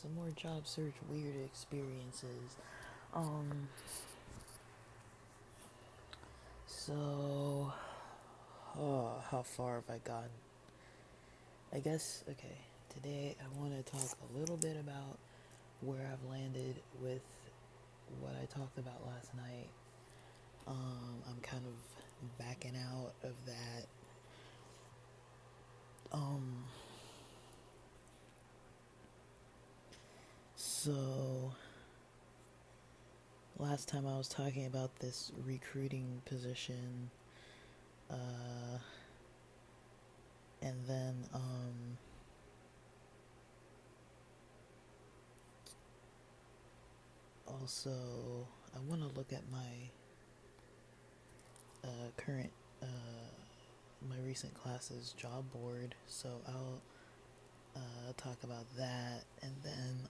some more job search weird experiences. Um, so, how far have I gotten? I guess, okay, today I want to talk a little bit about where I've landed with what I talked about last night. I'm kind of backing out of that. Um, so last time I was talking about this recruiting position, and then, also, I want to look at my current, my recent classes job board, so I'll talk about that, and then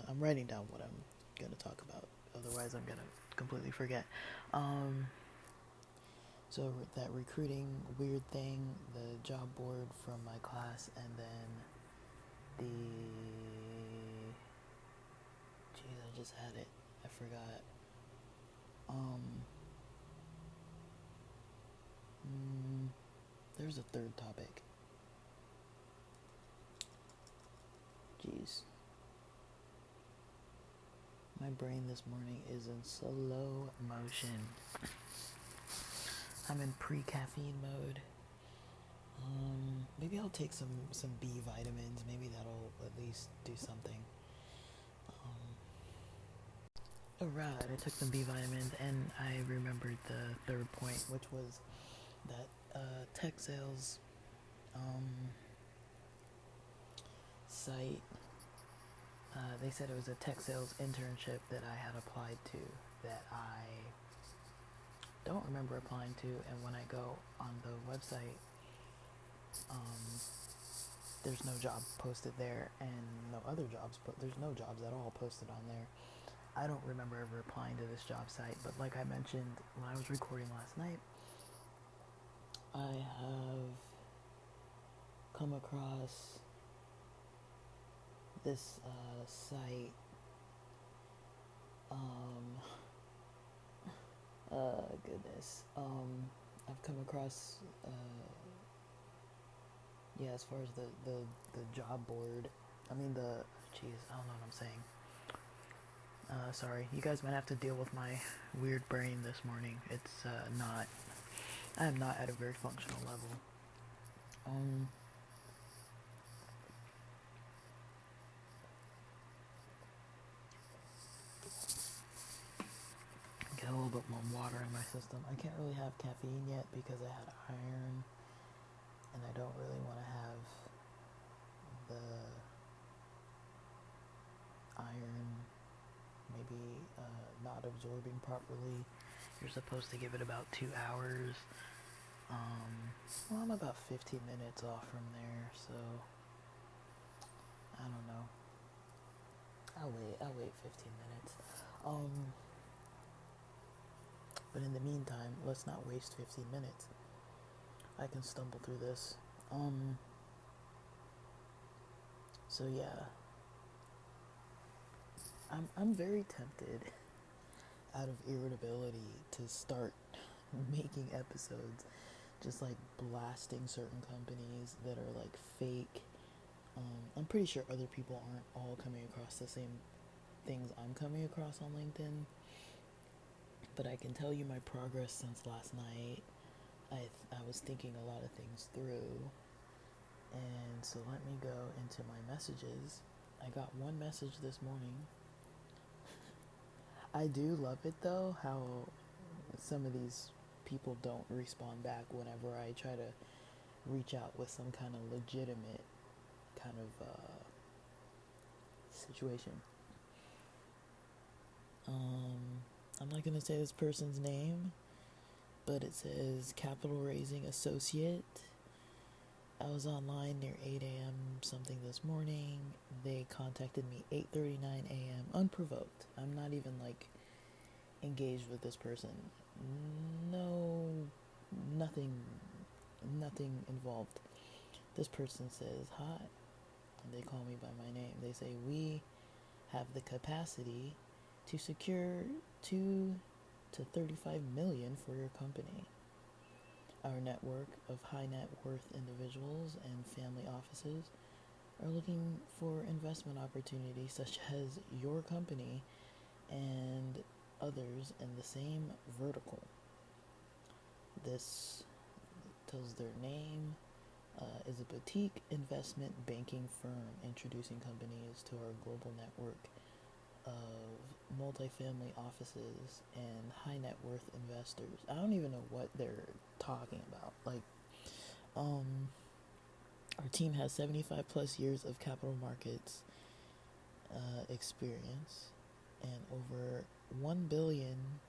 I'm writing down what I'm gonna talk about. Otherwise, I'm gonna completely forget. Um, so that recruiting weird thing, the job board from my class, and then the jeez, I just had it. I forgot. Um, there's a third topic. Jeez. My brain this morning is in slow motion. I'm in pre-caffeine mode. Maybe I'll take some B vitamins. Maybe that'll at least do something. Alright, I took some B vitamins and I remembered the third point, which was that tech sales site. They said it was a tech sales internship that I had applied to that I don't remember applying to, and when I go on the website, there's no job posted there, and no other jobs, but there's no jobs at all posted on there. I don't remember ever applying to this job site, but like I mentioned when I was recording last night, I have come across this site. Goodness. I've come across, yeah, as far as the job board. I mean, jeez, I don't know what I'm saying. Sorry, you guys might have to deal with my weird brain this morning. It's not, I am not at a very functional level. Get a little bit more water in my system. I can't really have caffeine yet because I had iron, and I don't really want to have the iron maybe not absorbing properly. You're supposed to give it about 2 hours. Well, I'm about 15 minutes off from there, so I don't know. I'll wait 15 minutes. But in the meantime, let's not waste 15 minutes. I can stumble through this. So yeah, I'm very tempted, out of irritability, to start making episodes, just like blasting certain companies that are like fake. I'm pretty sure other people aren't all coming across the same things I'm coming across on LinkedIn, but I can tell you my progress since last night. I was thinking a lot of things through, and so let me go into my messages. I got one message this morning. I do love it though, how some of these people don't respond back whenever I try to reach out with some kind of legitimate kind of situation. I'm not gonna say this person's name, but it says capital raising associate. I was online near 8 a.m. something this morning. They contacted me 8:39 a.m. unprovoked. I'm not even like engaged with this person. No, nothing involved. This person says, hi, and they call me by my name. They say, we have the capacity to secure 2 to 35 million for your company. Our network of high net worth individuals and family offices are looking for investment opportunities such as your company and others in the same vertical. This tells their name, is a boutique investment banking firm introducing companies to our global network of multifamily offices and high net worth investors. I don't even know what they're talking about. Like, our team has 75 plus years of capital markets experience and over 1 billion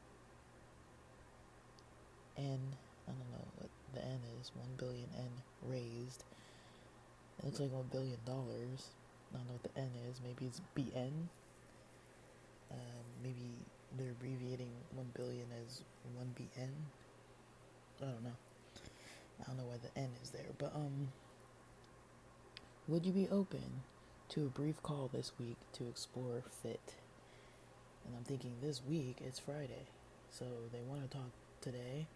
N, I don't know what the N is, 1 billion N raised. It looks like $1 billion. I don't know what the N is. Maybe it's BN. Maybe they're abbreviating 1 billion as 1BN. I don't know. I don't know why the N is there. But, would you be open to a brief call this week to explore fit? And I'm thinking this week, it's Friday. So they want to talk today.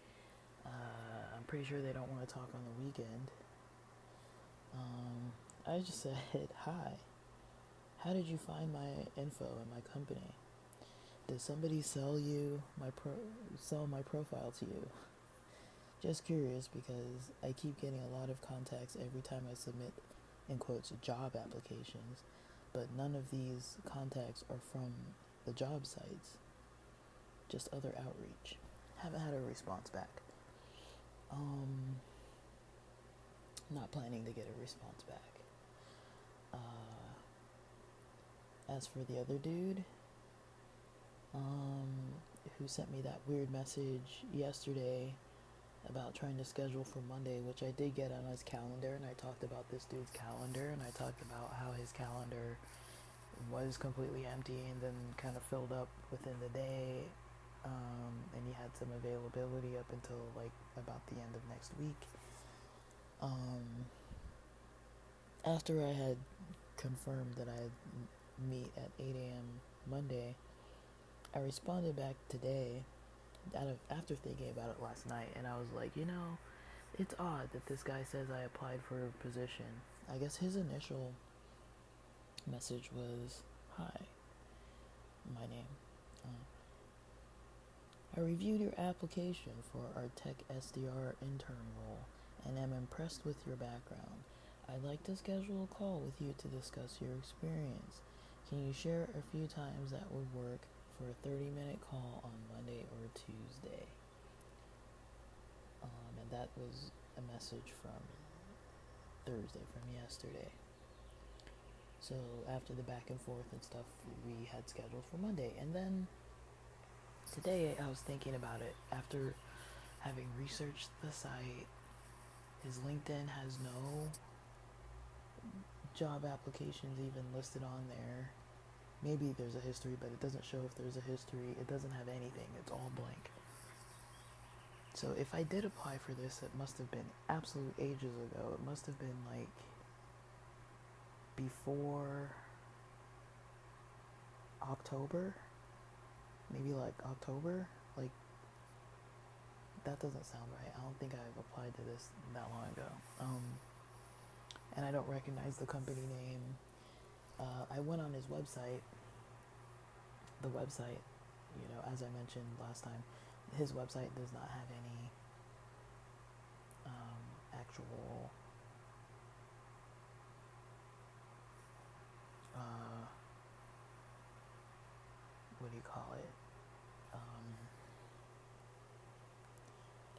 I'm pretty sure they don't want to talk on the weekend. I just said, hi. How did you find my info and my company? Did somebody sell my profile to you? Just curious because I keep getting a lot of contacts every time I submit, in quotes, job applications, but none of these contacts are from the job sites, just other outreach. Haven't had a response back. Not planning to get a response back. As for the other dude, who sent me that weird message yesterday about trying to schedule for Monday, which I did get on his calendar, and I talked about this dude's calendar, and I talked about how his calendar was completely empty and then kind of filled up within the day, and he had some availability up until like about the end of next week. After I had confirmed that I'd meet at 8 a.m. Monday, I responded back today after thinking about it last night, and I was like, it's odd that this guy says I applied for a position. I guess his initial message was, hi, my name. I reviewed your application for our Tech SDR intern role and am impressed with your background. I'd like to schedule a call with you to discuss your experience. Can you share a few times that would work for a 30-minute call on Monday or Tuesday? And that was a message from Thursday, from yesterday. So after the back and forth and stuff, we had scheduled for Monday. And then today I was thinking about it. After having researched the site, his LinkedIn has no job applications even listed on there. Maybe there's a history, but it doesn't show if there's a history. It doesn't have anything. It's all blank. So if I did apply for this, it must have been absolute ages ago. It must have been like before October. Maybe like October. Like, that doesn't sound right. I don't think I've applied to this that long ago. And I don't recognize the company name. I went on his website. The website, as I mentioned last time, his website does not have any actual what do you call it?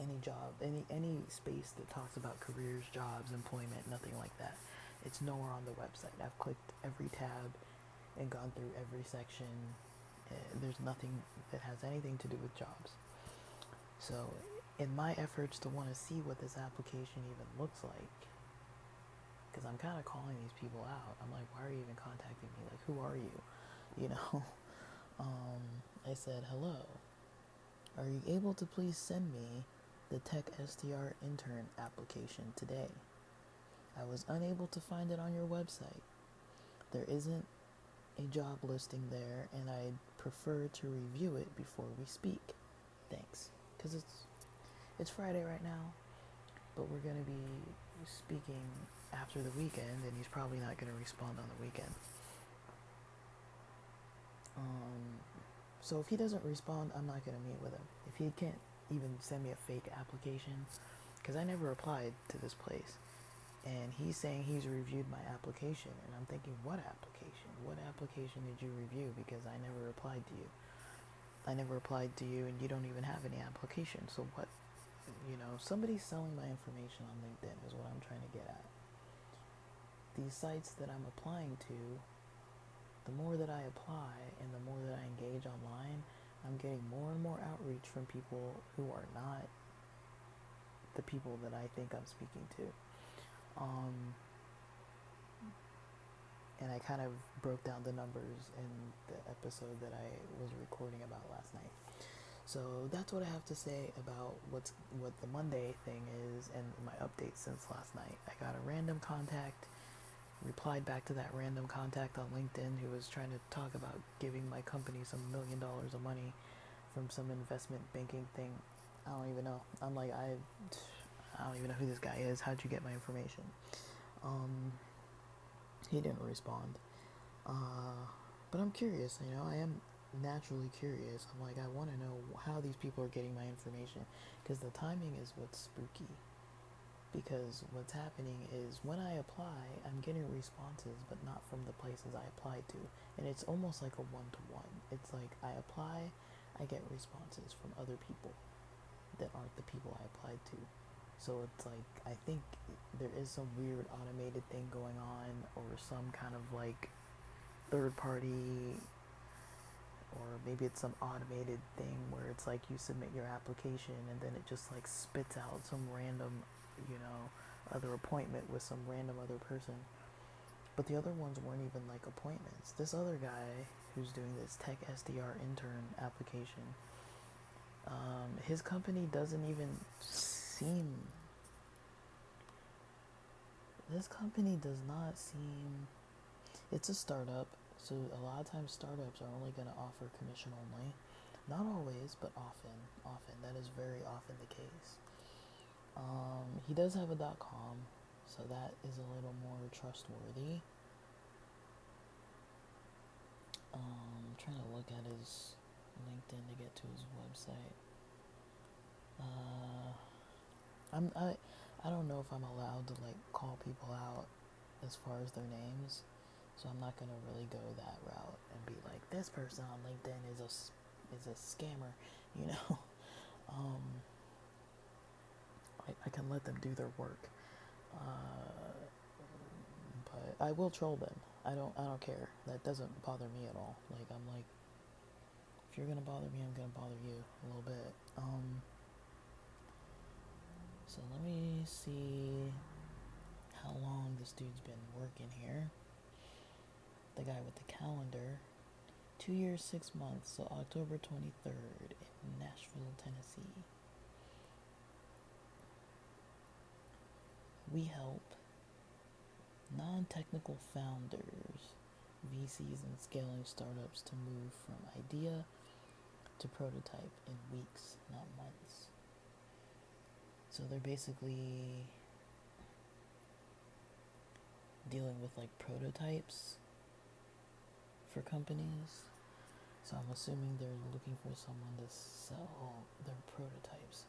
Any job, any space that talks about careers, jobs, employment, nothing like that. It's nowhere on the website. I've clicked every tab and gone through every section. There's nothing that has anything to do with jobs. So in my efforts to want to see what this application even looks like, because I'm kind of calling these people out. I'm like, why are you even contacting me? Like, who are you? I said, hello. Are you able to please send me the Tech SDR intern application today? I was unable to find it on your website. There isn't a job listing there, and I'd prefer to review it before we speak. Thanks. Because it's Friday right now, but we're going to be speaking after the weekend, and he's probably not going to respond on the weekend. So if he doesn't respond, I'm not going to meet with him. If he can't even send me a fake application, because I never applied to this place, and he's saying he's reviewed my application, and I'm thinking, what application? What application did you review? Because I never applied to you. I never applied to you, and you don't even have any application. So what? Somebody's selling my information on LinkedIn is what I'm trying to get at. These sites that I'm applying to, the more that I apply and the more that I engage online, I'm getting more and more outreach from people who are not the people that I think I'm speaking to. And I kind of broke down the numbers in the episode that I was recording about last night. So that's what I have to say about what the Monday thing is and my updates since last night. I got a random contact, replied back to that random contact on LinkedIn who was trying to talk about giving my company some $1 million of money from some investment banking thing. I don't even know. I'm like, I don't even know who this guy is. How'd you get my information? He didn't respond. But I'm curious, I am naturally curious. I'm like, I want to know how these people are getting my information, because the timing is what's spooky. Because what's happening is when I apply, I'm getting responses, but not from the places I applied to. And it's almost like a one-to-one. It's like I apply, I get responses from other people that aren't the people I applied to. So it's like, I think there is some weird automated thing going on, or some kind of like third party, or maybe it's some automated thing where it's like you submit your application and then it just like spits out some random, other appointment with some random other person. But the other ones weren't even like appointments. This other guy who's doing this tech SDR intern application, his company doesn't even seem, this company does not seem, it's a startup, so a lot of times startups are only going to offer commission only. Not always, but often. That is very often the case. He does have a .com, so that is a little more trustworthy. I'm trying to look at his LinkedIn to get to his website. I don't know if I'm allowed to like call people out as far as their names, so I'm not gonna really go that route and be like, this person on LinkedIn is a scammer, I can let them do their work, but I will troll them. I don't care. That doesn't bother me at all. Like, I'm like, if you're gonna bother me, I'm gonna bother you a little bit. So let me see how long this dude's been working here. The guy with the calendar. 2 years, 6 months, so October 23rd in Nashville, Tennessee. We help non-technical founders, VCs, and scaling startups to move from idea to prototype in weeks, not months. So they're basically dealing with like prototypes for companies. So I'm assuming they're looking for someone to sell their prototypes.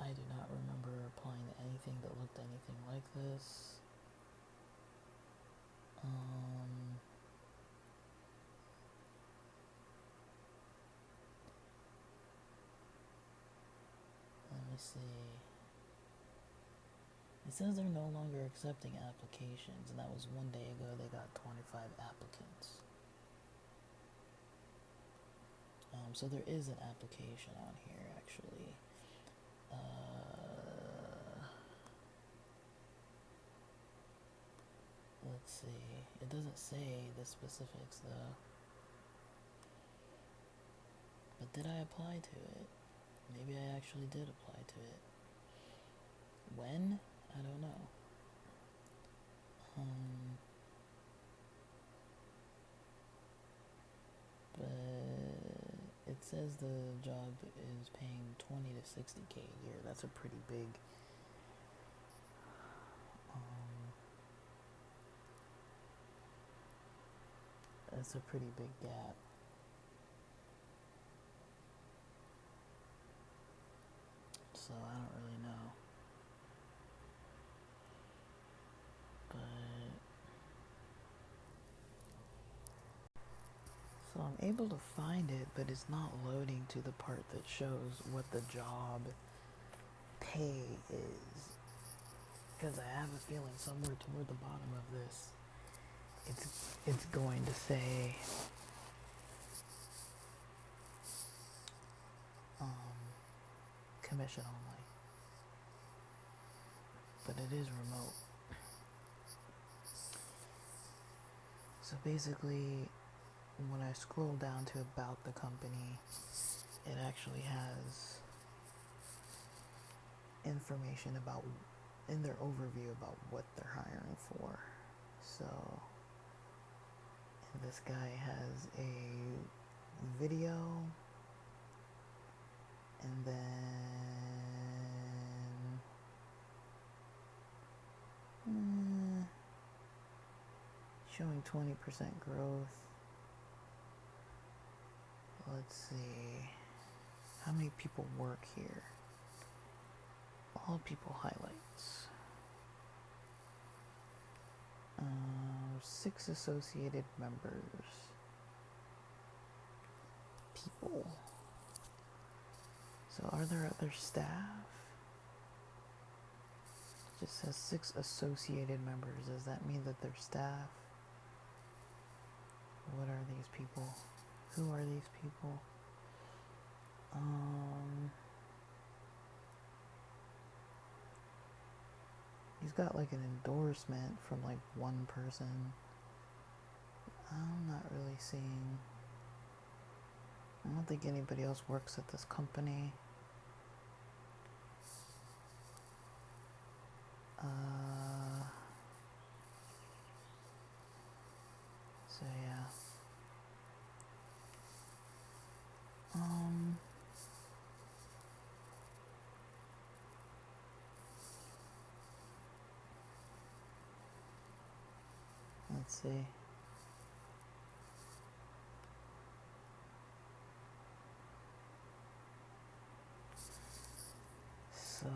I do not remember applying to anything that looked anything like this. Let me see. It says they're no longer accepting applications, and that was 1 day ago. They got 25 applicants. So there is an application on here, actually. Let's see. It doesn't say the specifics, though. But did I apply to it? Maybe I actually did apply to it. When? I don't know. But it says the job is paying 20 to 60K a year. That's a pretty big. That's a pretty big gap. So I don't really know. But so I'm able to find it, but it's not loading to the part that shows what the job pay is. Because I have a feeling somewhere toward the bottom of this, it's going to say commission only. But it is remote. So basically, when I scroll down to about the company, it actually has information about, in their overview, about what they're hiring for. So, and this guy has a video, and then showing 20% growth. Let's see. How many people work here? All people highlights. 6 associated members. People. So are there other staff? It just says 6 associated members. Does that mean that they're staff? What are these people? Who are these people? He's got like an endorsement from like one person. I'm not really seeing. I don't think anybody else works at this company. So yeah. Let's see. So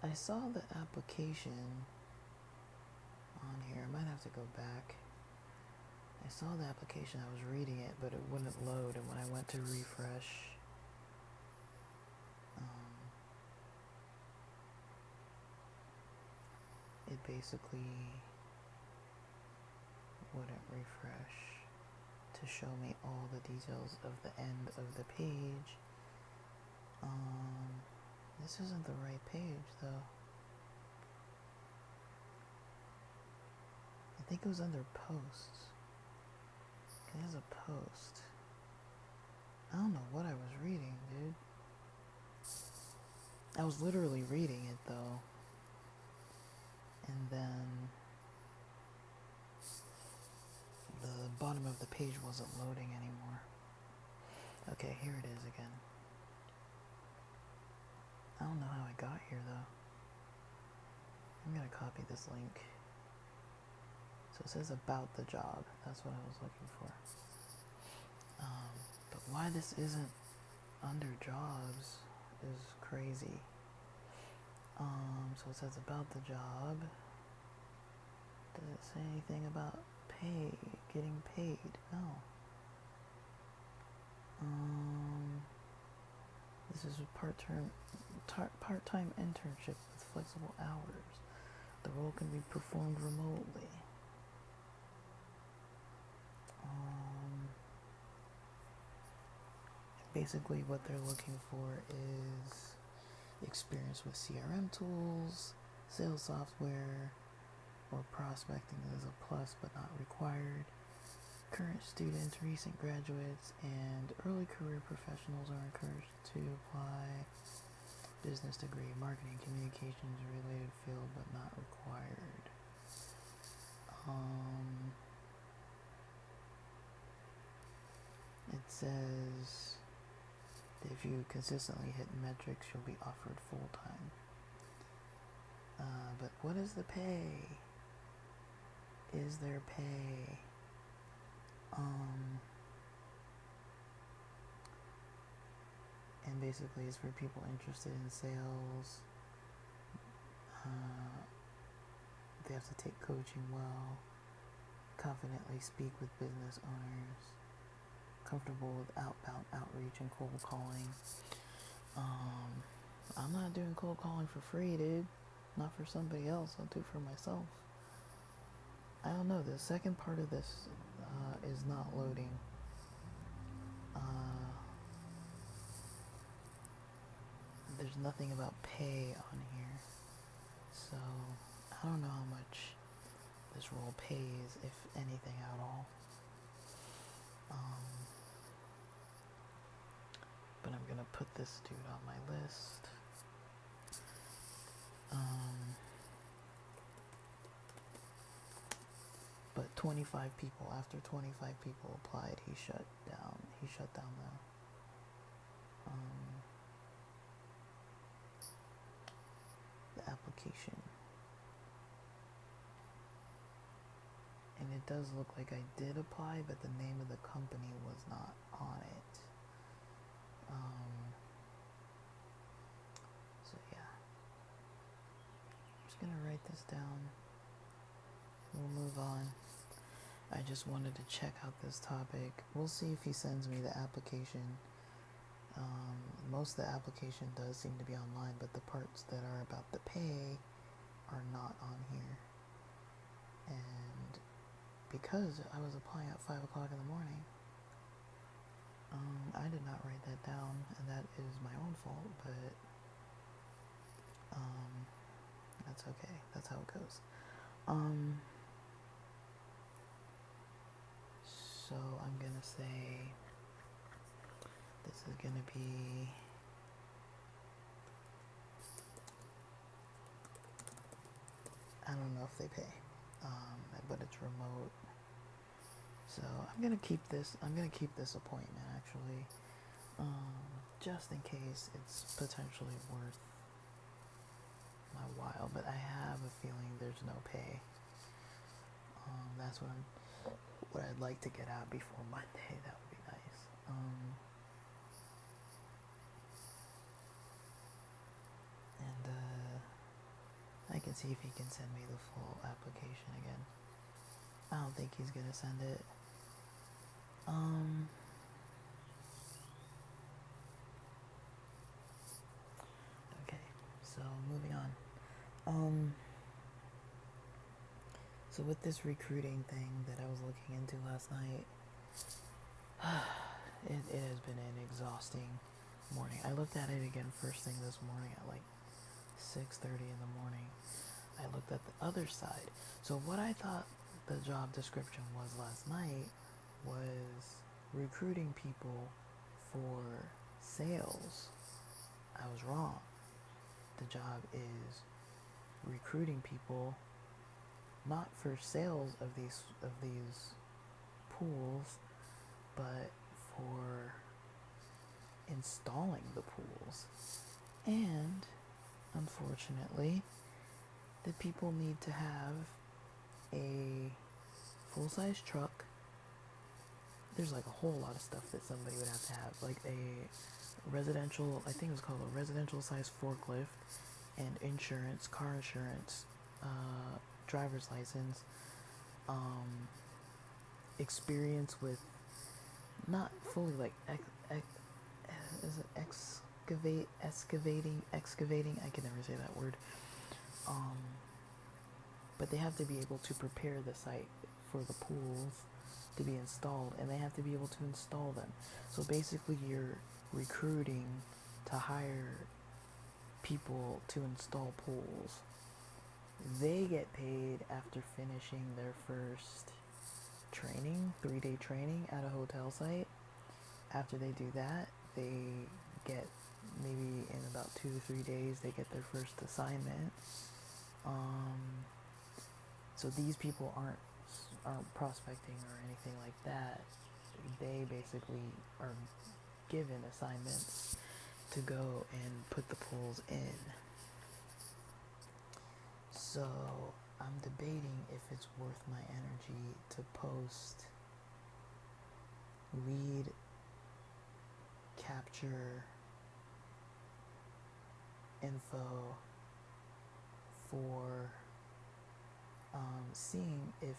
I saw the application on here. I might have to go back. I saw the application, I was reading it, but it wouldn't load, and when I went to refresh, it basically wouldn't refresh to show me all the details of the end of the page. This isn't the right page though. I think it was under posts. There's a post. I don't know what I was reading, dude. I was literally reading it though. And then the bottom of the page wasn't loading anymore. Okay, here it is again. I don't know how I got here though. I'm gonna copy this link. So it says about the job. That's what I was looking for. But why this isn't under jobs is crazy. So it says about the job. Does it say anything about pay? Getting paid? No. This is a part-time internship with flexible hours. The role can be performed remotely. Basically what they're looking for is experience with CRM tools, sales software, or prospecting is a plus but not required. Current students, recent graduates, and early career professionals are encouraged to apply business degree, marketing, communications, related field, but not required. It says that if you consistently hit metrics, you'll be offered full time. But what is the pay? Is there pay? And basically it's for people interested in sales. They have to take coaching well, confidently speak with business owners, comfortable with outbound outreach and cold calling. I'm not doing cold calling for free, dude. Not for somebody else, I'll do it for myself. I don't know, the second part of this is not loading. There's nothing about pay on here, so I don't know how much this role pays, if anything at all. But I'm gonna put this dude on my list. But 25 people, after 25 people applied, he shut down the application. And it does look like I did apply, but the name of the company was not on it. So yeah. I'm just gonna write this down. We'll move on. I just wanted to check out this topic. We'll see if he sends me the application. Most of the application does seem to be online, but the parts that are about the pay are not on here. And because I was applying at 5 o'clock in the morning, I did not write that down, and that is my own fault, but that's okay. That's how it goes. So I'm gonna say this is gonna be I don't know if they pay, but it's remote. So I'm gonna keep this appointment actually, just in case it's potentially worth my while. But I have a feeling there's no pay. That's what I'd like to get out before Monday. That would be nice. And I can see if he can send me the full application again. I don't think he's gonna send it. Okay, so moving on. So with this recruiting thing that I was looking into last night, it has been an exhausting morning. I looked at it again first thing this morning at like 6:30 in the morning. I looked at the other side. So what I thought the job description was last night was recruiting people for sales. I was wrong. The job is recruiting people not for sales of these pools, but for installing the pools. And unfortunately, the people need to have a full-size truck. There's like a whole lot of stuff that somebody would have to have, like a residential, I think it was called a residential size forklift, and insurance, car insurance, driver's license, experience with not fully like excavating, I can never say that word, but they have to be able to prepare the site for the pools to be installed, and they have to be able to install them. So basically you're recruiting to hire people to install pools. They get paid after finishing their first training, 3-day training at a hotel site. After they do that, they get, maybe in about 2 to 3 days, they get their first assignment. So these people aren't prospecting or anything like that. They basically are given assignments to go and put the pulls in. So I'm debating if it's worth my energy to post lead capture info for seeing if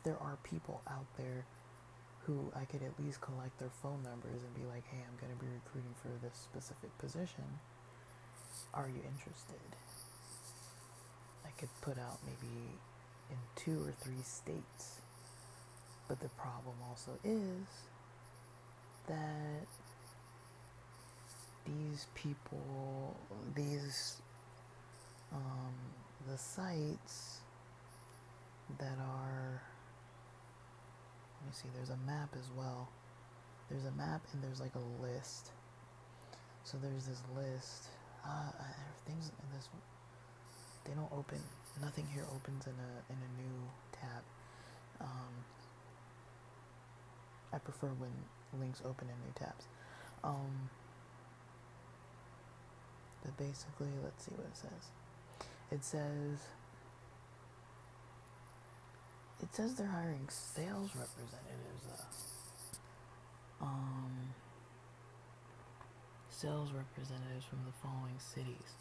there are people out there who I could at least collect their phone numbers and be like, hey, I'm going to be recruiting for this specific position. Are you interested? I could put out maybe in 2 or 3 states. But the problem also is that these people, the sites that are, let me see, there's a map as well. There's a map and there's like a list. So there's this list. Things in this, they don't open. Nothing here opens in a new tab. I prefer when links open in new tabs. But basically, let's see what it says. It says they're hiring sales representatives. Sales representatives from the following cities.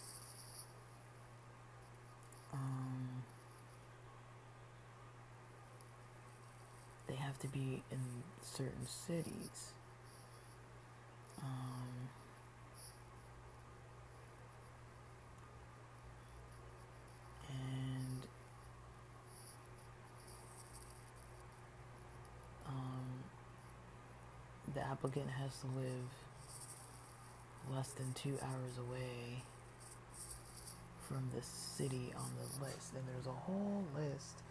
They have to be in certain cities. And the applicant has to live less than 2 hours away from the city on the list. And there's a whole list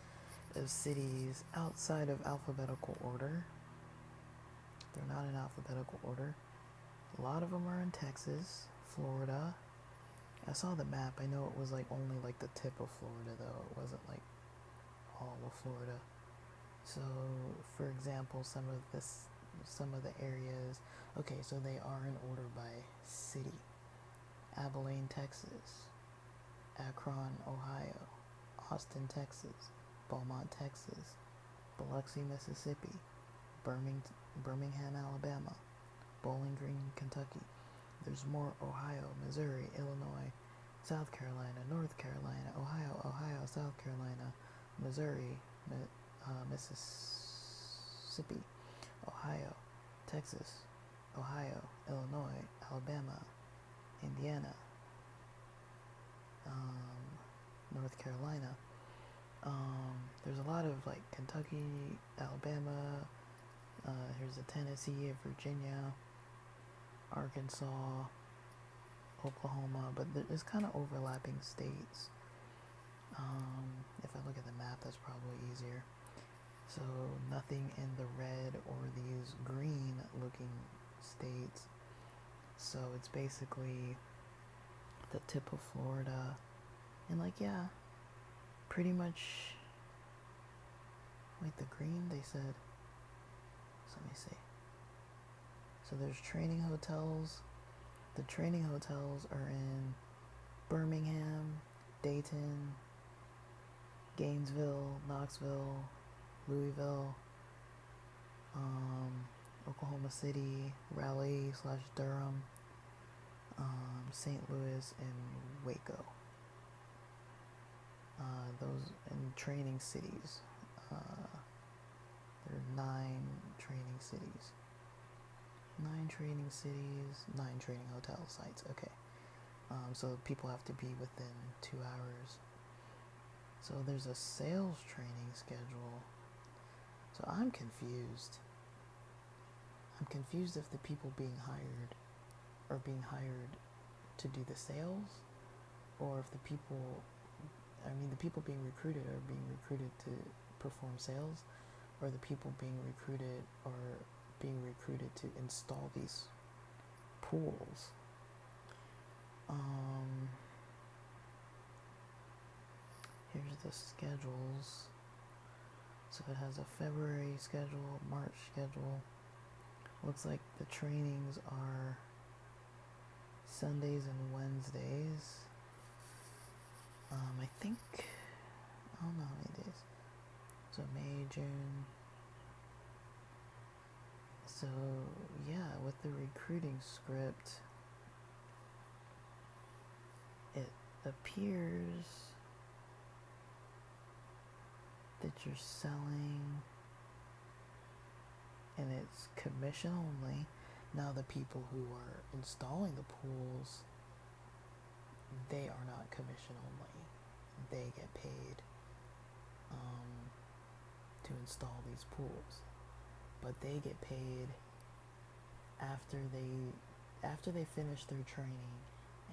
of cities outside of alphabetical order. They're not in alphabetical order. A lot of them are in Texas, Florida. I saw the map. I know it was like only like the tip of Florida though. It wasn't like all of Florida. So, for example, some of the areas. Okay, so they are in order by city. Abilene, Texas. Akron, Ohio. Austin, Texas. Beaumont, Texas. Biloxi, Mississippi. Birmingham, Alabama. Bowling Green, Kentucky. There's more: Ohio, Missouri, Illinois, South Carolina, North Carolina, Ohio, South Carolina, Missouri, Mississippi, Ohio, Texas, Ohio, Illinois, Alabama, Indiana, North Carolina. There's a lot of like Kentucky, Alabama. Here's a Tennessee, Virginia, Arkansas, Oklahoma, but there's kind of overlapping states. If I look at the map, that's probably easier. So nothing in the red or these green looking states. So it's basically the tip of Florida. And like, yeah, pretty much. Wait, the green, they said. So let me see. So there's training hotels. The training hotels are in Birmingham, Dayton, Gainesville, Knoxville, Louisville, Oklahoma City, Raleigh/Durham, St. Louis, and Waco. Those in training cities. There are 9 training cities. 9 training cities, 9 training hotel sites. Okay. So people have to be within 2 hours. So there's a sales training schedule. So I'm confused. I'm confused if the people being hired are being hired to do the sales, or if the people being recruited are being recruited to perform sales, or the people being recruited are being recruited to install these pools. Here's the schedules. So it has a February schedule, March schedule. Looks like the trainings are Sundays and Wednesdays. I think, I don't know how many days. So May, June. So yeah, with the recruiting script, it appears that you're selling and it's commission only. Now the people who are installing the pools, they are not commission only. They get paid to install these pools, but they get paid after they finish their training,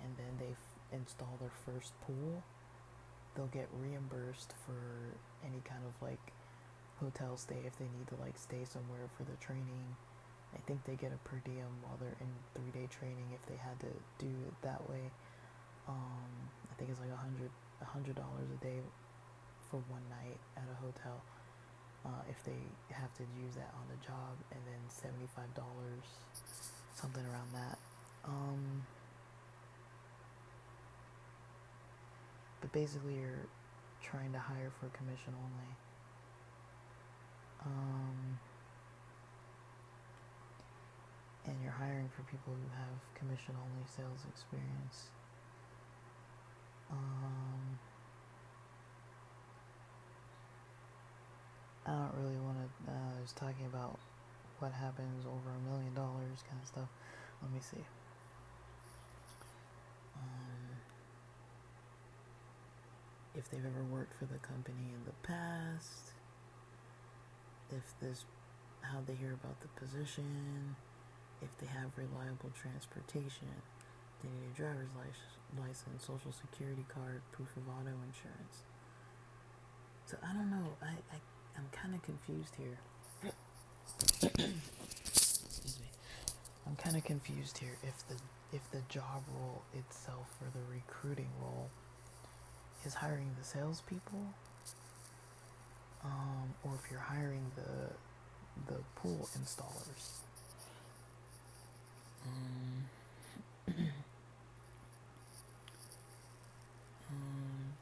and then they install their first pool. They'll get reimbursed for any kind of like hotel stay if they need to like stay somewhere for the training. I think they get a per diem while they're in 3-day training if they had to do it that way. I think it's like $100 a day for one night at a hotel, if they have to use that on the job, and then $75, something around that. But basically you're trying to hire for commission only. And you're hiring for people who have commission only sales experience. I don't really want to, I was talking about what happens over $1 million kind of stuff. Let me see. If they've ever worked for the company in the past, how they hear about the position, if they have reliable transportation, they need a driver's license, social security card, proof of auto insurance. So I don't know, I'm kind of confused here. Excuse me. I'm kind of confused here if the job role itself, or the recruiting role, is hiring the salespeople, or if you're hiring the pool installers.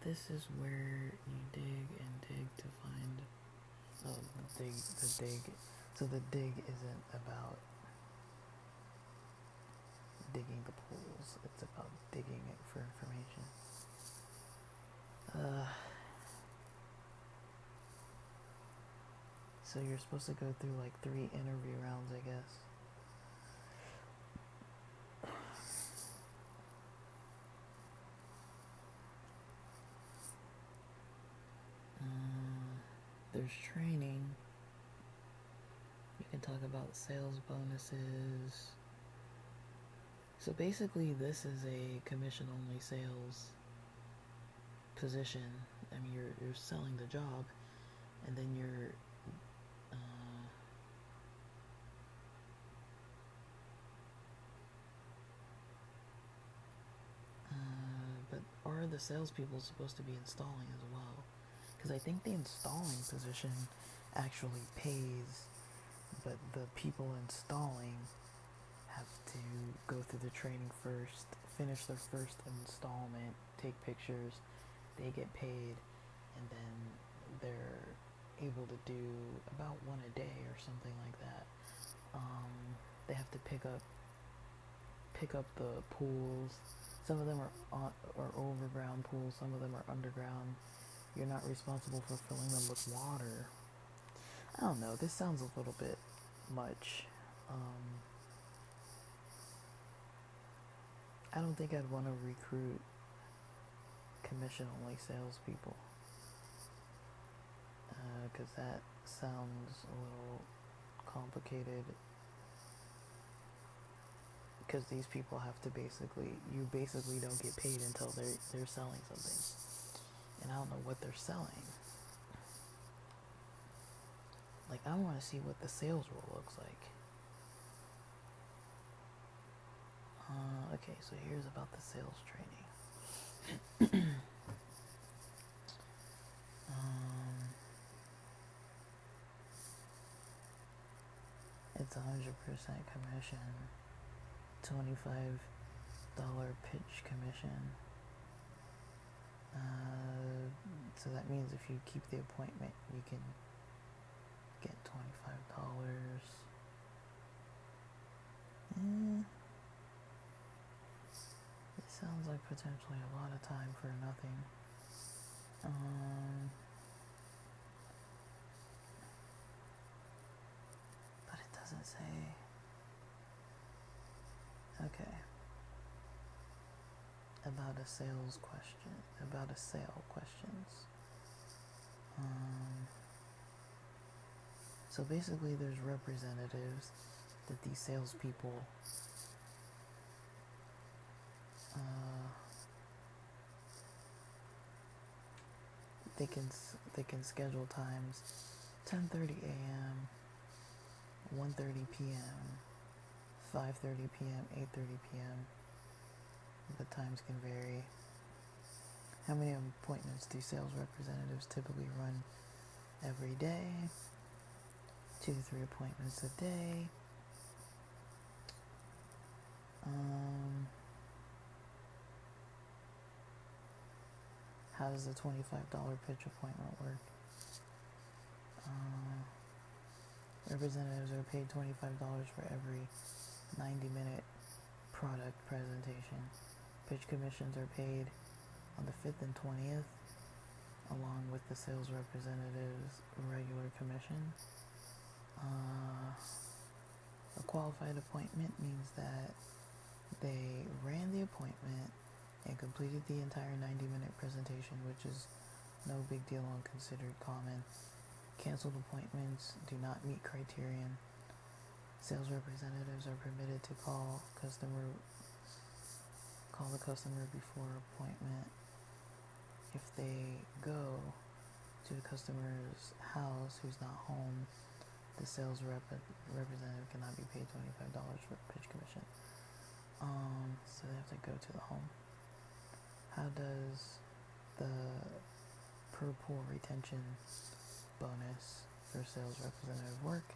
This is where you dig and dig to find. The dig. So the dig isn't about digging the pools. It's about digging it for information. So you're supposed to go through like 3 interview rounds, I guess. There's training. You can talk about sales bonuses. So basically this is a commission only sales position. I mean, you're selling the job, and then you're but are the salespeople supposed to be installing as well? Because I think the installing position actually pays, but the people installing have to go through the training first, finish their first installment, take pictures, they get paid, and then they're able to do about 1 a day or something like that. They have to pick up the pools. Some of them are overground pools, some of them are underground. You're not responsible for filling them with water. I don't know, this sounds a little bit much. I don't think I'd want to recruit commission-only salespeople, because that sounds a little complicated. Because these people have to you basically don't get paid until they're selling something, and I don't know what they're selling. Like, I want to see what the sales role looks like. Okay, so here's about the sales training. It's 100% commission, $25 pitch commission. So that means if you keep the appointment, you can get $25. It sounds like potentially a lot of time for nothing. But it doesn't say. Okay. About a sale questions. So basically there's representatives that these salespeople they can schedule times 10:30 a.m., 1:30 p.m., 5:30 p.m., 8:30 p.m. The times can vary. How many appointments do sales representatives typically run every day? 2 to 3 appointments a day. How does the $25 pitch appointment work? Representatives are paid $25 for every 90-minute product presentation. Pitch commissions are paid on the 5th and 20th, along with the sales representative's regular commission. A qualified appointment means that they ran the appointment and completed the entire 90-minute presentation, which is no big deal and considered common. Canceled appointments do not meet criterion. Sales representatives are permitted to call the customer before appointment. If they go to the customer's house who's not home, the sales representative cannot be paid $25 for pitch commission. So they have to go to the home. How does the per pool retention bonus for sales representative work?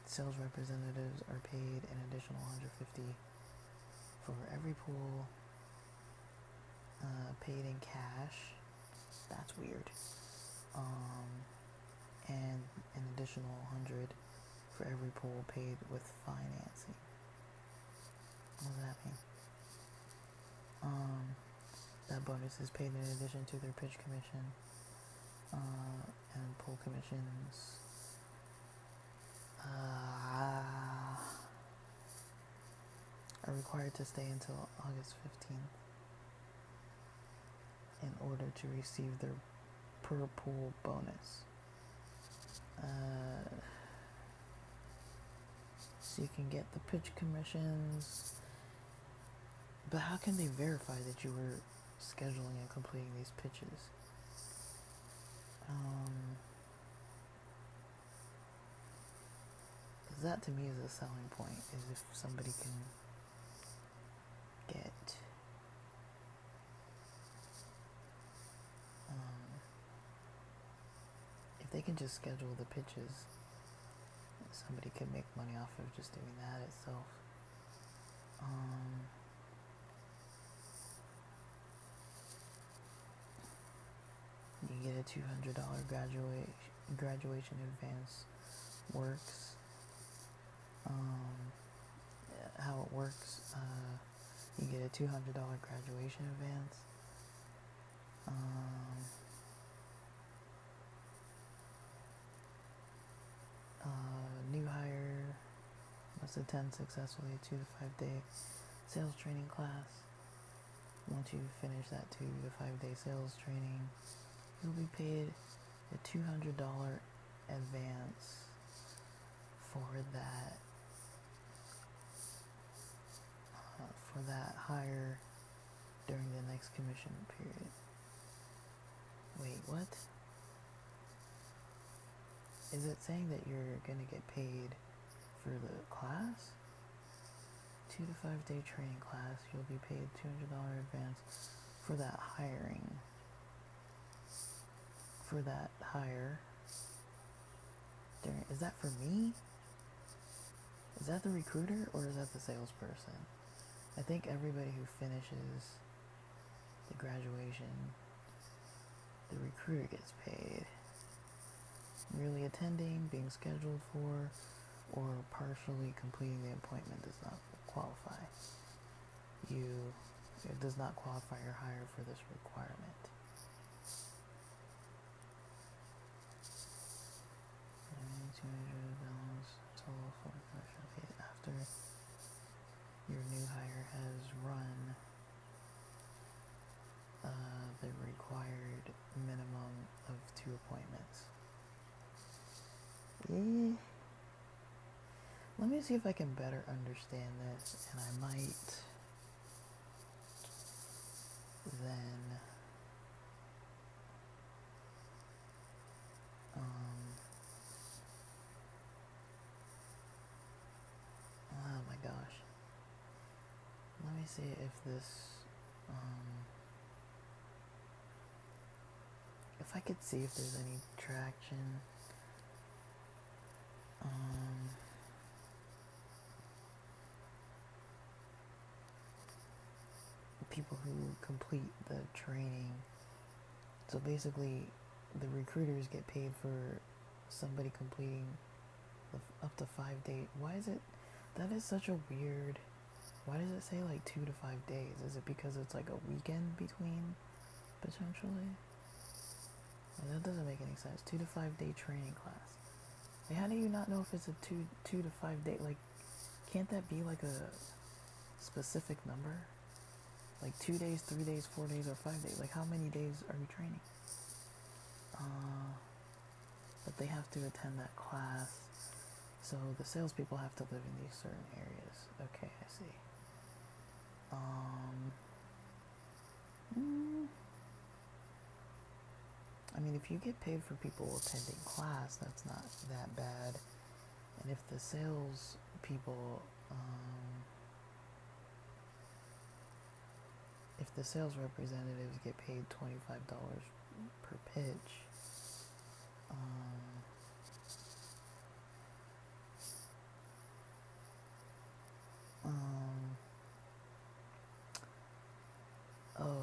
Sales representatives are paid an additional $150 for every pool paid in cash. That's weird. And an additional $100 for every pool paid with financing. What does that mean? That bonus is paid in addition to their pitch commission and pool commissions. Are required to stay until August 15th in order to receive their per pool bonus. So you can get the pitch commissions, but how can they verify that you were scheduling and completing these pitches? Because that to me is a selling point, is if somebody can get if they can just schedule the pitches, somebody could make money off of just doing that itself. You get a $200 graduation advance works. How it works, you get a $200 graduation advance. New hire must attend successfully a 2 to 5 day sales training class. Once you finish that 2 to 5 day sales training, you'll be paid a $200 advance for that hire during the next commission period. Wait, what? Is it saying that you're gonna get paid for the class? 2 to 5 day training class. You'll be paid $200 advance for that hiring. For that hire. Is that for me? Is that the recruiter or is that the salesperson? I think everybody who finishes the graduation, the recruiter gets paid. Merely attending, being scheduled for, or partially completing the appointment does not qualify. It does not qualify your hire for this requirement. After your new hire has run the required minimum of 2 appointments. Yeah. Let me see if I can better understand this, and I might then oh my gosh. Let me see if this if I could see if there's any traction. People who complete the training. So basically, the recruiters get paid for somebody completing up to 5 days. Why is it? That is such a weird. Why does it say like 2 to 5 days? Is it because it's like a weekend between, potentially? Well, that doesn't make any sense. 2 to 5 day training class. Like, how do you not know if it's a 2 to 5 day? Like, can't that be like a specific number? Like 2 days, 3 days, 4 days, or 5 days. Like, how many days are you training? But they have to attend that class. So the salespeople have to live in these certain areas. Okay, I see. I mean, if you get paid for people attending class, that's not that bad. And if the sales people, if the sales representatives get paid $25 per pitch,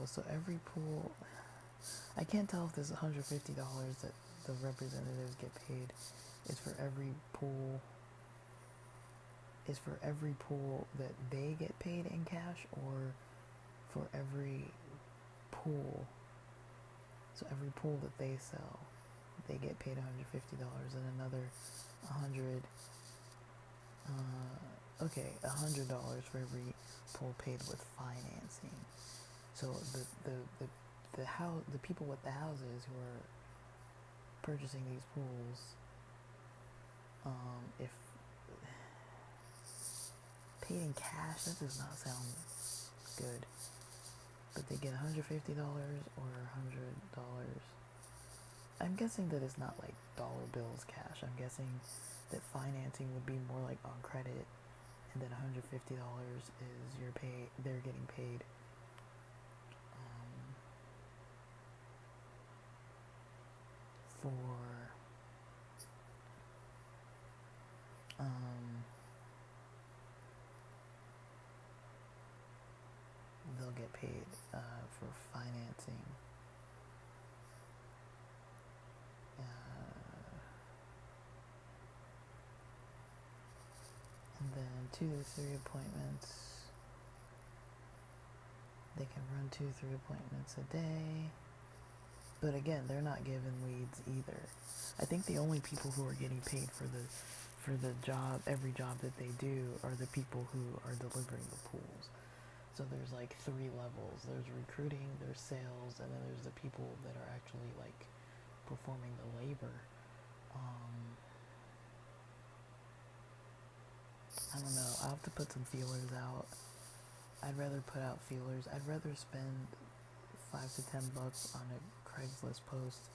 so every pool, I can't tell if this $150 that the representatives get paid is for every pool that they get paid in cash, or for every pool. So every pool that they sell, they get paid $150, and another $100 for every pool paid with financing. So the people with the houses who are purchasing these pools, if paid in cash, that does not sound good. But they get $150 or $100. I'm guessing that it's not like dollar bills cash. I'm guessing that financing would be more like on credit, and then $150 is they're getting paid for they'll get paid for financing. And then 2 to 3 appointments. They can run 2 to 3 appointments a day. But again, they're not given leads either. I think the only people who are getting paid for the job, every job that they do, are the people who are delivering the pools. So there's like 3 levels. There's recruiting, there's sales, and then there's the people that are actually like performing the labor. I don't know. I'll have to put some feelers out. I'd rather put out feelers. I'd rather spend $5 to $10 on a Craigslist post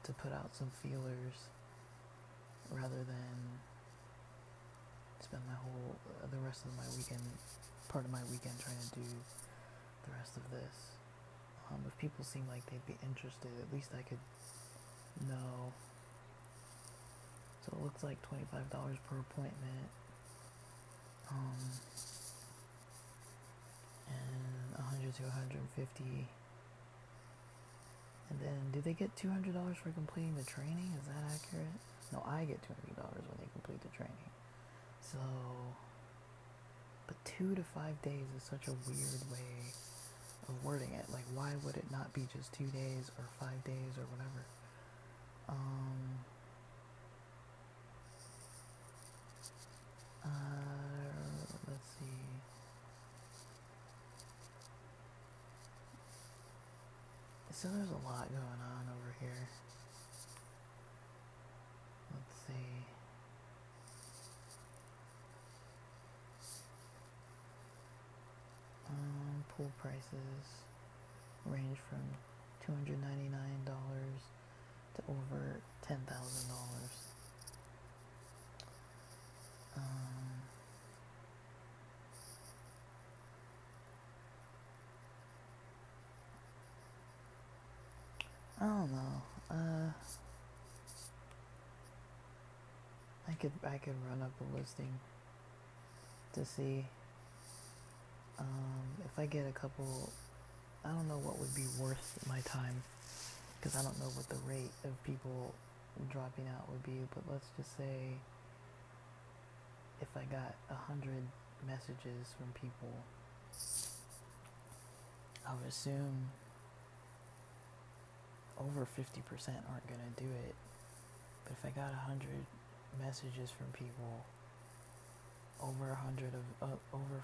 to put out some feelers rather than spend the rest of my weekend, part of my weekend trying to do the rest of this. If people seem like they'd be interested, at least I could know. So it looks like $25 per appointment. And 100 to 150. And then, do they get $200 for completing the training? Is that accurate? No, I get $200 when they complete the training. So, but 2 to 5 days is such a weird way of wording it. Like, why would it not be just 2 days or 5 days or whatever? Let's see. So there's a lot going on over here. Let's see. Pool prices range from $299 to over $10,000. I don't know. I could run up a listing to see if I get a couple. I don't know what would be worth my time, because I don't know what the rate of people dropping out would be, but let's just say if I got 100 messages from people, I would assume over 50% aren't going to do it. But if I got 100 messages from people, over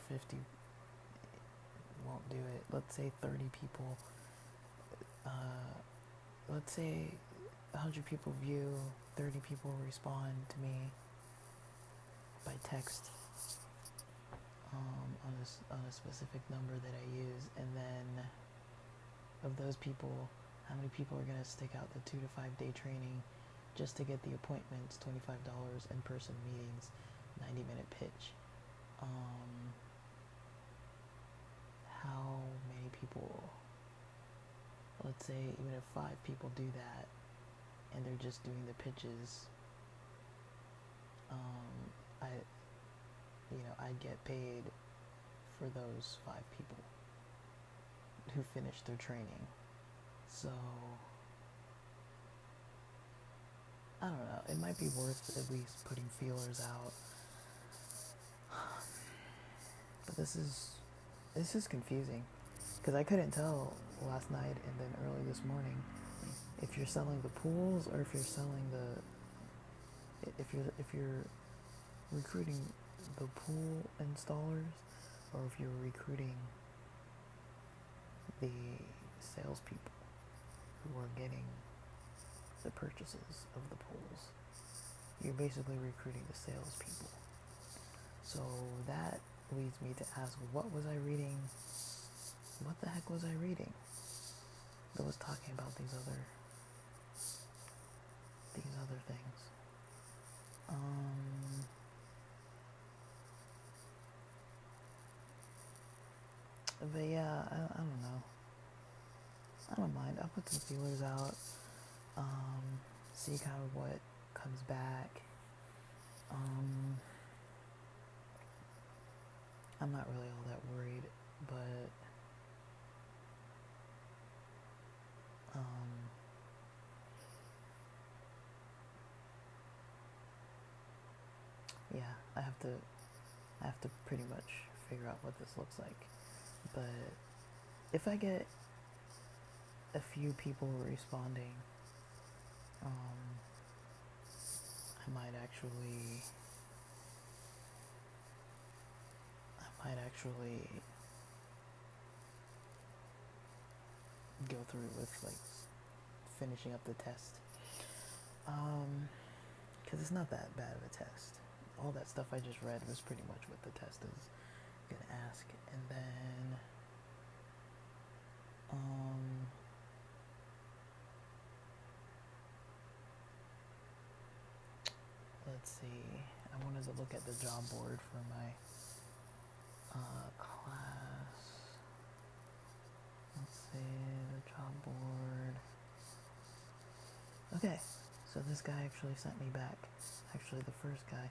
50 won't do it. Let's say 30 people, let's say 100 people view, 30 people respond to me by text on a specific number that I use, and then of those people, how many people are going to stick out the 2 to 5 day training just to get the appointments, $25 in-person meetings, 90-minute pitch? How many people, let's say even if 5 people do that and they're just doing the pitches, I'd get paid for those 5 people who finished their training. So I don't know, it might be worth at least putting feelers out. But this is confusing, because I couldn't tell last night and then early this morning if you're selling the pools or if you're selling if you're recruiting the pool installers, or if you're recruiting the salespeople who are getting the purchases of the pools. You're basically recruiting the salespeople. So that leads me to ask, what was I reading? What the heck was I reading that was talking about these other things? But yeah, I don't know. I don't mind. I'll put some feelers out. See kind of what comes back. I'm not really all that worried, but yeah, I have to pretty much figure out what this looks like. But if I get a few people responding, I might actually go through with like finishing up the test, because it's not that bad of a test. All that stuff I just read was pretty much what the test is gonna ask. And then let's see. I wanted to look at the job board for my class. Let's see, the job board. Okay, so this guy actually sent me back. Actually, the first guy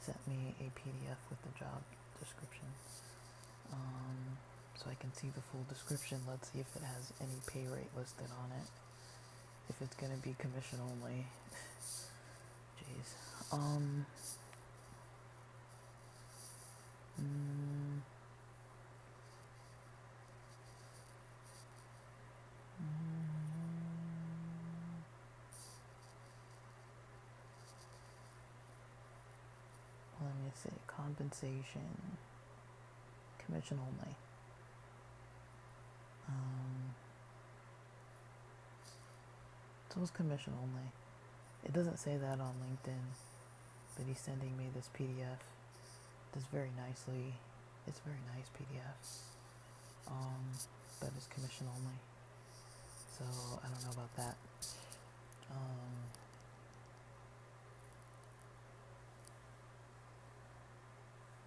sent me a PDF with the job description. So I can see the full description. Let's see if it has any pay rate listed on it. If it's gonna be commission only. Jeez. Let me see. Compensation. Commission only. So it's commission only. It doesn't say that on LinkedIn, but he's sending me this PDF. It's very nicely. It's a very nice PDF. But it's commission only. So I don't know about that.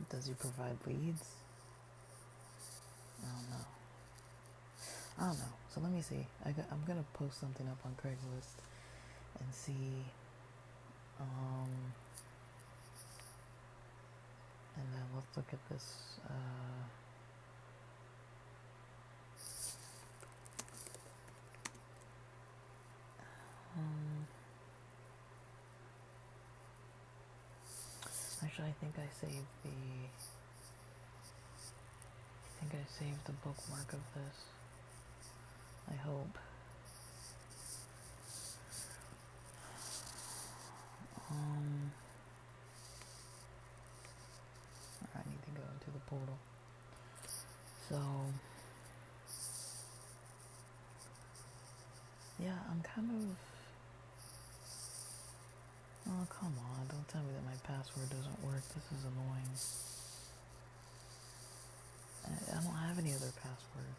Does he provide leads? I don't know. So let me see. I'm gonna post something up on Craigslist and see. And then let's look at this. Actually, I think I saved the bookmark of this. I hope. I need to go into the portal. So, yeah, I'm kind of. Oh, come on! Don't tell me that my password doesn't work. This is annoying. I don't have any other password.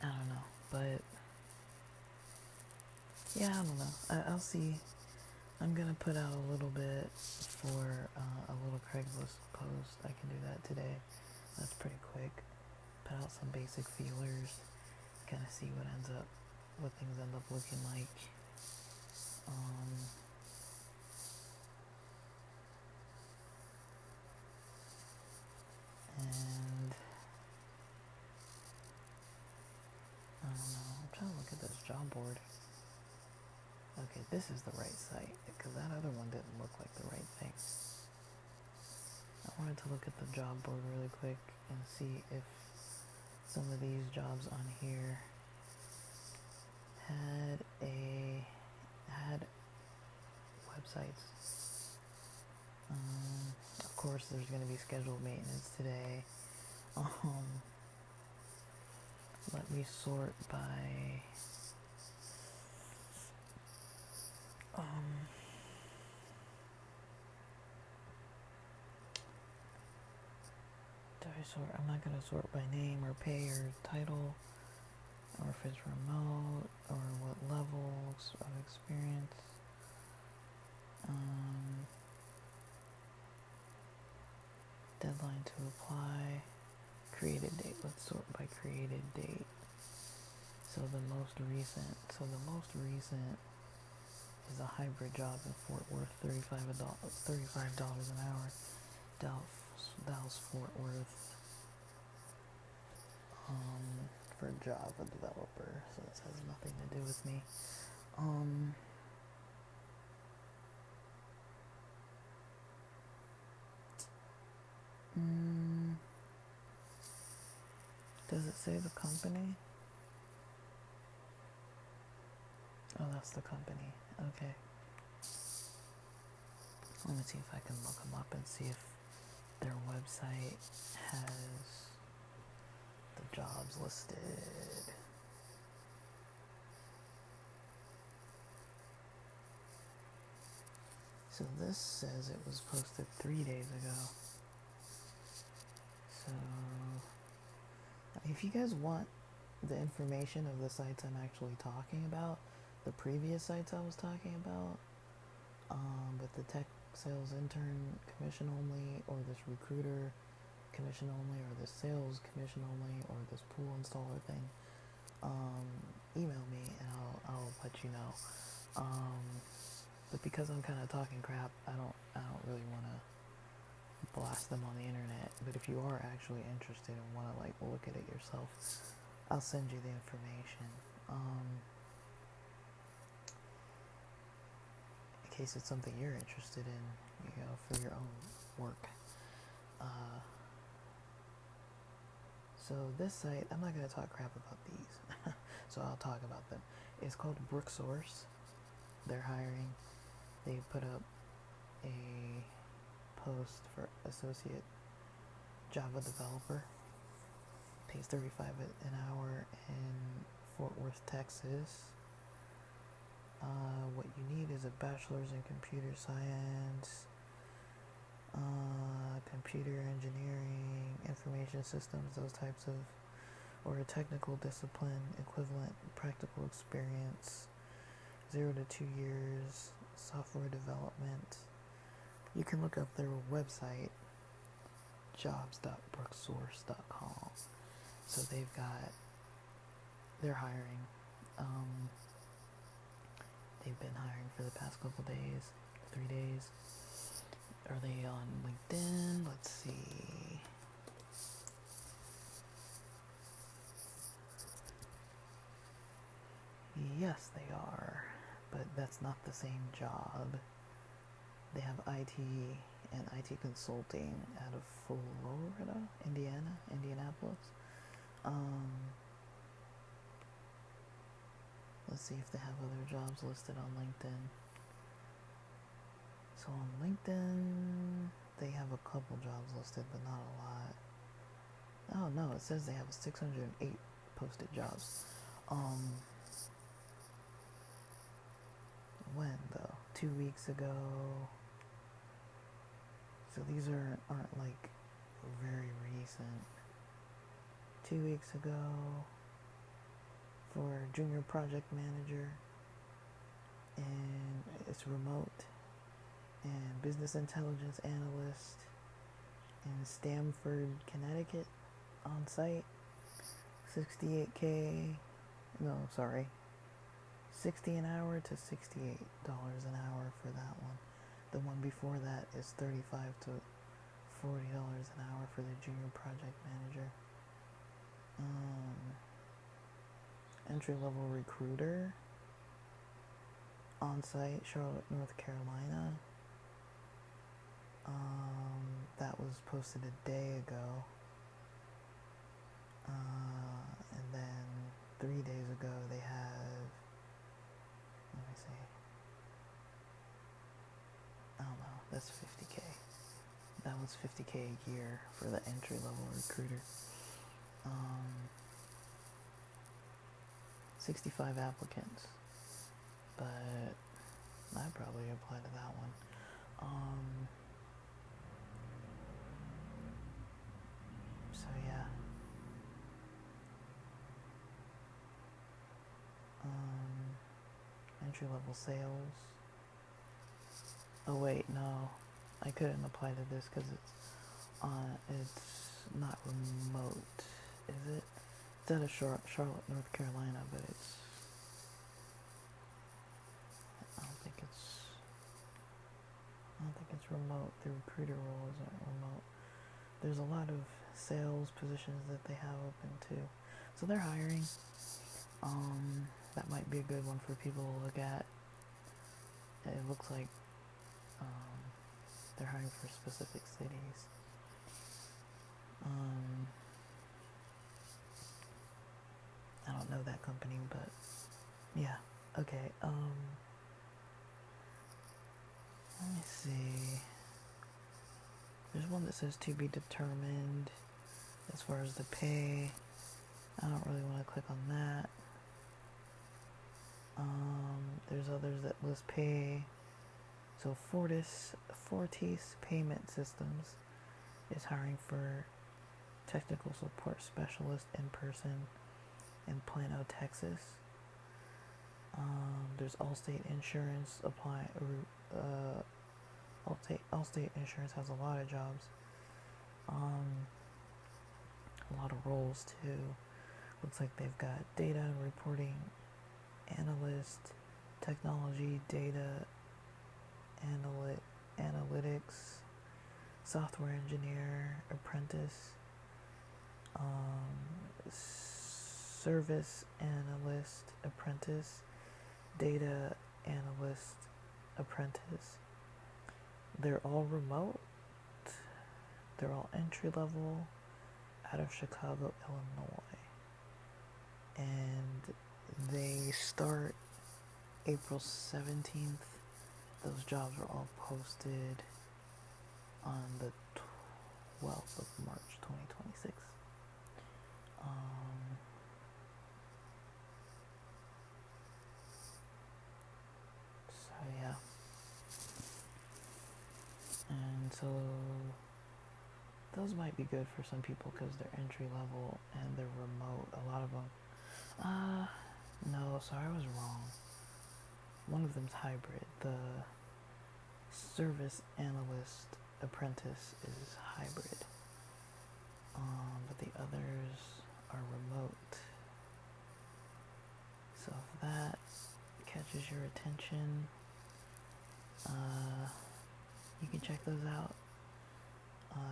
I don't know, but yeah, I don't know. I'll see. I'm gonna put out a little bit for a little Craigslist post. I can do that today. That's pretty quick. Put out some basic feelers. Kind of see what things end up looking like. And I don't know. I'm trying to look at this job board. Okay, this is the right site because that other one didn't look like the right thing. I wanted to look at the job board really quick and see if some of these jobs on here had websites. Of course, there's going to be scheduled maintenance today. Let me sort by. Do I sort? I'm not going to sort by name or pay or title, or if it's remote, or what levels of experience. Deadline to apply. Created date. Let's sort by created date. So the most recent is a hybrid job in Fort Worth, $35 an hour. Dallas Fort Worth. For Java developer, so this has nothing to do with me. Does it say the company? Oh, that's the company. Okay. Let me see if I can look them up and see if their website has the jobs listed. So this says it was posted 3 days ago. So, if you guys want the information of the sites I'm actually talking about, the previous sites I was talking about, with the tech sales intern commission only, or this recruiter commission only, or this sales commission only, or this pool installer thing, email me and I'll let you know. But because I'm kind of talking crap, I don't really want to blast them on the internet. But if you are actually interested and want to like look at it yourself, I'll send you the information. In case it's something you're interested in, for your own work. So this site, I'm not going to talk crap about these, so I'll talk about them. It's called Brooksource. They're hiring. They put up a post for associate Java developer. Pays $35 an hour in Fort Worth, Texas. What you need is a bachelor's in computer science, computer engineering, information systems, those types of, or a technical discipline equivalent, practical experience, 0 to 2 years, software development. You can look up their website, jobs.brooksource.com. So they're hiring. They've been hiring for the past couple days, 3 days. Are they on LinkedIn? Let's see. Yes, they are, but that's not the same job. They have IT and IT consulting out of Florida, Indianapolis. Let's see if they have other jobs listed on LinkedIn. So on LinkedIn, they have a couple jobs listed, but not a lot. Oh no, it says they have 608 posted jobs. When though? 2 weeks ago. So these aren't like very recent. 2 weeks ago for junior project manager, and it's remote, and business intelligence analyst in Stamford, Connecticut, on site. 60 an hour to $68 an hour for that one. The one before that is $35 to $40 an hour for the junior project manager. Entry-level recruiter, on-site, Charlotte, North Carolina. That was posted a day ago. And then 3 days ago they have, let me see, I don't know, that's 50K. That was 50K a year for the entry-level recruiter. 65 applicants, but I'd probably apply to that one. So yeah. Entry-level sales. Oh wait, no, I couldn't apply to this because it's not remote, is it? It's out of Charlotte, North Carolina, but I don't think it's remote. The recruiter role isn't remote. There's a lot of sales positions that they have open too, so they're hiring. That might be a good one for people to look at. It looks like they're hiring for specific cities. I don't know that company, but yeah. Okay. Let me see. There's one that says to be determined as far as the pay. I don't really want to click on that. There's others that list pay. So Fortis Payment Systems is hiring for technical support specialist in person in Plano, Texas. There's Allstate Insurance Allstate Insurance has a lot of jobs. A lot of roles too. Looks like they've got data and reporting analyst, technology, data analytics, software engineer, apprentice, service analyst, apprentice, data analyst, apprentice. They're all remote. They're all entry level out of Chicago, Illinois. And they start April 17th. Those jobs are all posted on the 12th of March 2026. So yeah. And so those might be good for some people because they're entry level and they're remote. A lot of them. No, sorry, I was wrong. One of them's hybrid. The service analyst apprentice is hybrid. But the others are remote. So if that catches your attention, you can check those out.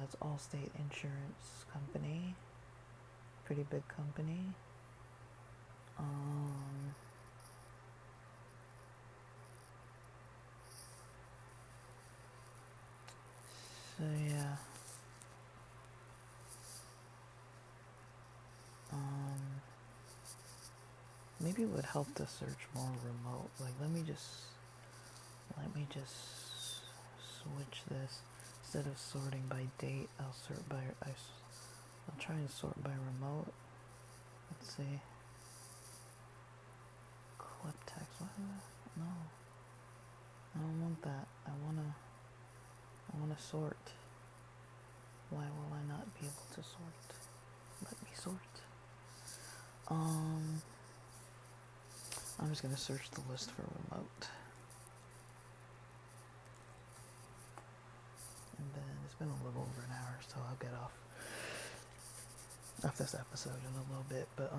It's Allstate Insurance Company. Pretty big company. So yeah. Maybe it would help to search more remote. Like let me just switch this. Instead of sorting by date, I'll try and sort by remote. Let's see. Clip text. What is that? No. I don't want that. I wanna sort. Why will I not be able to sort? Let me sort. I'm just gonna search the list for remote. And then it's been a little over an hour, so I'll get off this episode in a little bit. But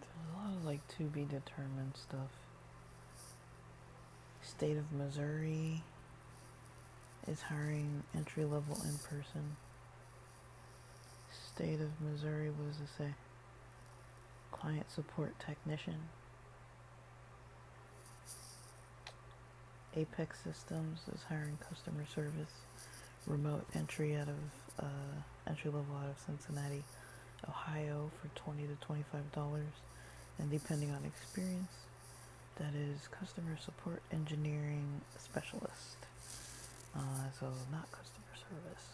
there's a lot of like to be determined stuff. State of Missouri is hiring entry level in person. State of Missouri, what does it say? Client support technician. Apex Systems is hiring customer service. Remote entry entry level out of Cincinnati, Ohio for $20 to $25, and depending on experience, that is customer support engineering specialist. So not customer service.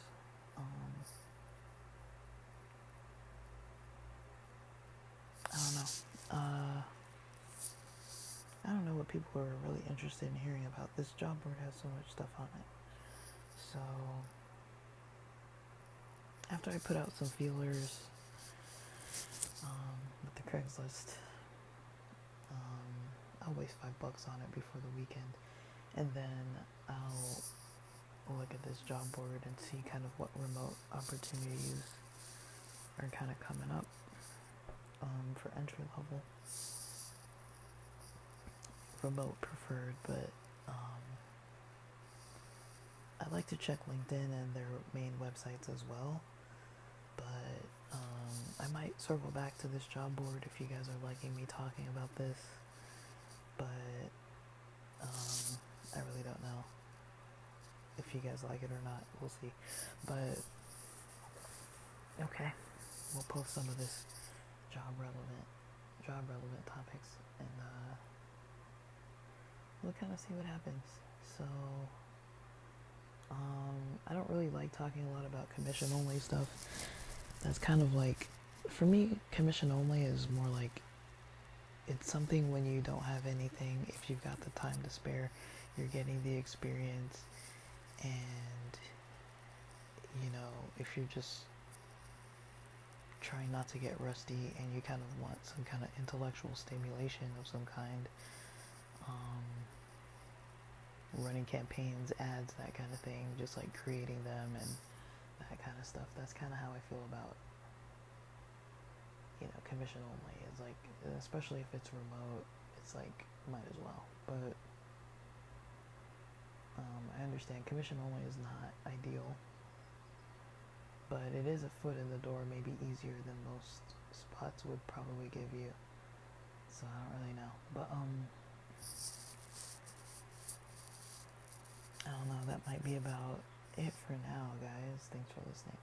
I don't know. I don't know what people are really interested in hearing about. This job board has so much stuff on it. So after I put out some feelers with the Craigslist, I'll waste $5 on it before the weekend, and then I'll look at this job board and see kind of what remote opportunities are kind of coming up for entry level. Remote preferred, but I like to check LinkedIn and their main websites as well. But I might circle back to this job board if you guys are liking me talking about this. But I really don't know if you guys like it or not. We'll see. But okay, we'll post some of this job relevant topics, and we'll kind of see what happens. So I don't really like talking a lot about commission only stuff. That's kind of like, for me, commission only is more like, it's something when you don't have anything, if you've got the time to spare, you're getting the experience, and, you know, if you're just trying not to get rusty and you kind of want some kind of intellectual stimulation of some kind, running campaigns, ads, that kind of thing, just like creating them and that kind of stuff. That's kind of how I feel about, you know, commission only. It's like, especially if it's remote, it's like, might as well. But I understand commission only is not ideal, but it is a foot in the door, maybe easier than most spots would probably give you. So I don't really know. But I don't know, that might be about it for now, guys. Thanks for listening.